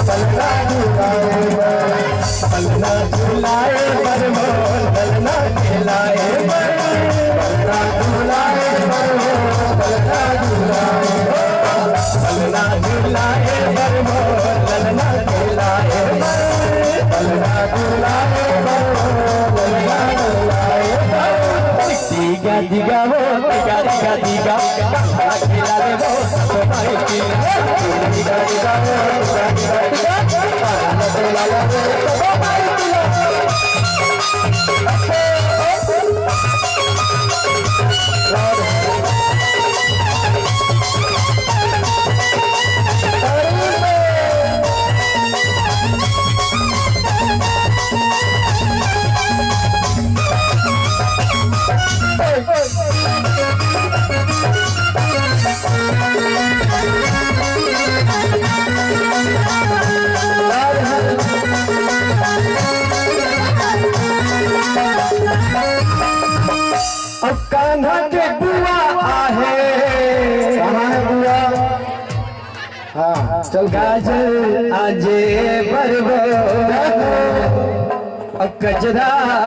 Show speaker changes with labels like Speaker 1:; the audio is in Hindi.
Speaker 1: पलना झुलाए पलना झुलाए बर मोर पलना खिलाए पलना झुलाए बर मोर पलना झुलाए पलना झुलाए बर मोर पलना खिलाए पलना झुलाए बर मोर पलना झुलाए दिगा दिगा हो दिगा दिगा दिगा खिला दे वो तो भाई दिगा दिगा हो दिगा दिगा दिगा खिला दे तो भाई अब कान्हा के बुआ आहे कहाँ है बुआ हाँ चल गाजर आजे बरबो अब कजरा